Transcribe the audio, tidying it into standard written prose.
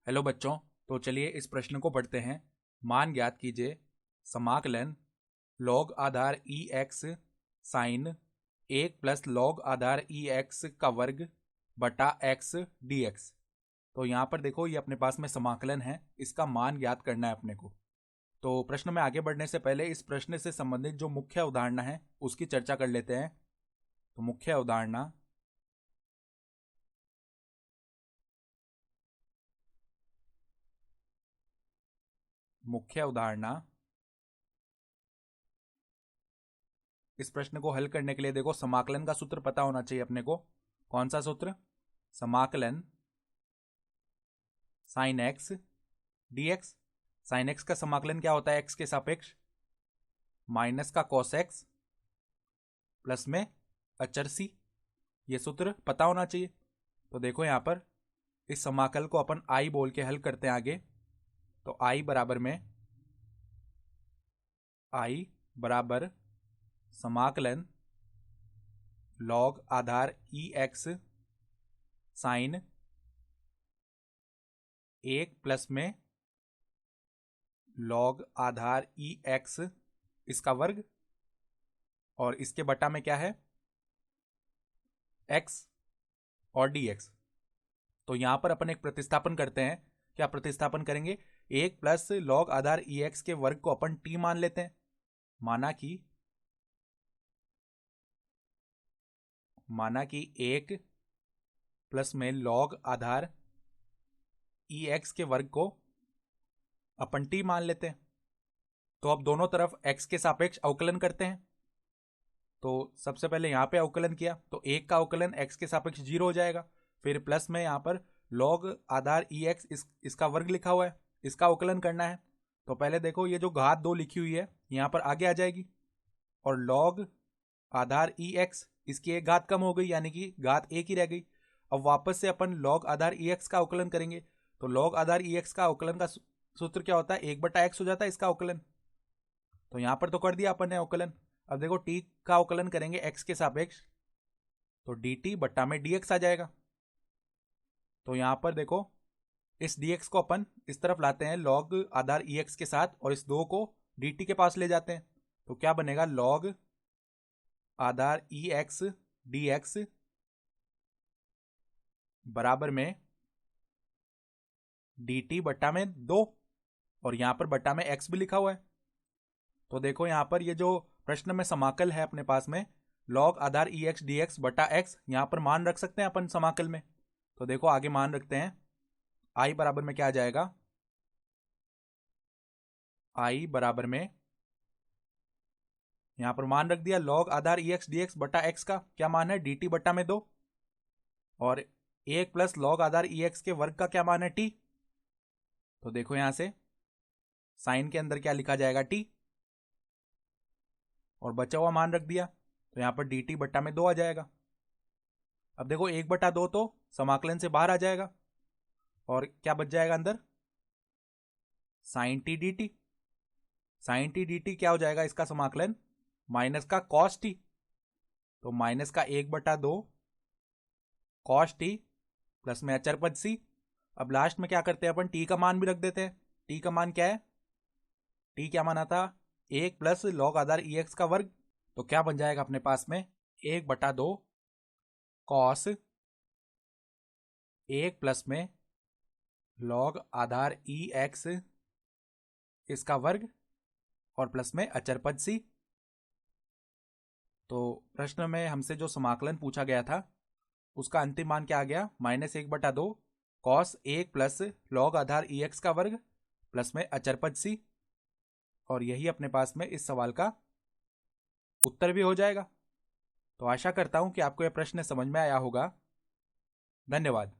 Hello बच्चों। तो चलिए इस प्रश्न को पढ़ते हैं। मान ज्ञात कीजिए समाकलन लॉग आधार ई एक्स साइन 1 + लॉग आधार ई एक्स का वर्ग बटा एक्स डी एक्स। तो यहाँ पर देखो, ये अपने पास में समाकलन है, इसका मान ज्ञात करना है अपने को। तो प्रश्न में आगे बढ़ने से पहले इस प्रश्न से संबंधित जो मुख्य उदाहरण है उसकी चर्चा कर लेते हैं। तो मुख्य उदाहरण इस प्रश्न को हल करने के लिए देखो, समाकलन का सूत्र पता होना चाहिए अपने को। कौन सा सूत्र? समाकलन sine x D x. Sine x का समाकलन क्या होता है? एक्स के सापेक्ष माइनस का कॉस एक्स प्लस में अचर सी। ये सूत्र पता होना चाहिए। तो देखो यहाँ पर इस समाकल को अपन आई बोल के हल करते हैं आगे। तो आई बराबर समाकलन लॉग आधार ई एक्स साइन 1 + आधार ई एक्स इसका वर्ग, और इसके बटा में क्या है? एक्स और डी एक्स। तो यहां पर अपन एक प्रतिस्थापन करते हैं। क्या प्रतिस्थापन करेंगे? 1 + आधार ई एक्स के वर्ग को अपन टी मान लेते हैं। माना कि 1 में लॉग आधार ई एक्स के वर्ग को अपन टी मान लेते हैं। तो अब दोनों तरफ x के सापेक्ष अवकलन करते हैं। तो सबसे पहले यहां पे अवकलन किया तो 1 का अवकलन x के सापेक्ष 0 हो जाएगा। फिर प्लस में यहां पर log आधार ई एक्स इसका वर्ग लिखा हुआ है, इसका अवकलन करना है। तो पहले देखो, ये जो घात 2 लिखी हुई है यहां पर आगे आ जाएगी, और log आधार ई एक्स इसकी एक घात कम हो गई, यानी कि घात 1 ही रह गई। अब वापस से अपन log आधार ई एक्स का अवकलन करेंगे। तो log आधार ई एक्स का अवकलन का सूत्र क्या होता है? 1/x हो जाता है इसका अवकलन। तो यहां पर तो कर दिया अपन ने अवकलन। अब देखो t का अवकलन करेंगे x के सापेक्ष, तो dt बट्टा में dx आ जाएगा। तो यहां पर देखो, इस dx को अपन इस तरफ लाते हैं log आधार ex के साथ, और इस 2 को dt के पास ले जाते हैं। तो क्या बनेगा? log आधार ex dx बराबर में dt बट्टा में 2, और यहां पर बट्टा में x भी लिखा हुआ है। तो देखो यहां पर ये जो प्रश्न में समाकल है अपने पास में log आधार ई एक्स डी एक्स बटा एक्स, यहां पर मान रख सकते हैं अपन समाकल में। तो देखो आगे मान रखते हैं। आई बराबर में क्या आ जाएगा? आई बराबर में यहां पर मान रख दिया log आधार ई एक्स डी एक्स बटा एक्स का क्या मान है? dt बटा में 2, और 1 + आधार ई एक्स के वर्ग का क्या मान है? t। तो देखो यहां से साइन के अंदर क्या लिखा जाएगा? t, और बचा हुआ मान रख दिया, तो यहां पर dt बट्टा में 2 आ जाएगा। अब देखो 1/2 तो समाकलन से बाहर आ जाएगा, और क्या बच जाएगा अंदर? Sign T D T. Sign T D T क्या हो जाएगा इसका समाकलन? माइनस का कॉस टी। तो माइनस का 1/2 कॉस टी प्लस में अचर पद सी। अब लास्ट में क्या करते हैं अपन? टी का मान भी रख देते हैं। टी का मान क्या है? टी क्या माना था? 1 + आधार ई एक्स का वर्ग। तो क्या बन जाएगा अपने पास में? 1/2 कॉस 1 प्लस में log आधार ई एक्स इसका वर्ग, और प्लस में अचर पद सी। तो प्रश्न में हमसे जो समाकलन पूछा गया था उसका अंतिम मान क्या आ गया? -1/2 कॉस 1 प्लस log आधार ई एक्स का वर्ग प्लस में अचर पद सी। और यही अपने पास में इस सवाल का उत्तर भी हो जाएगा। तो आशा करता हूं कि आपको यह प्रश्न समझ में आया होगा। धन्यवाद।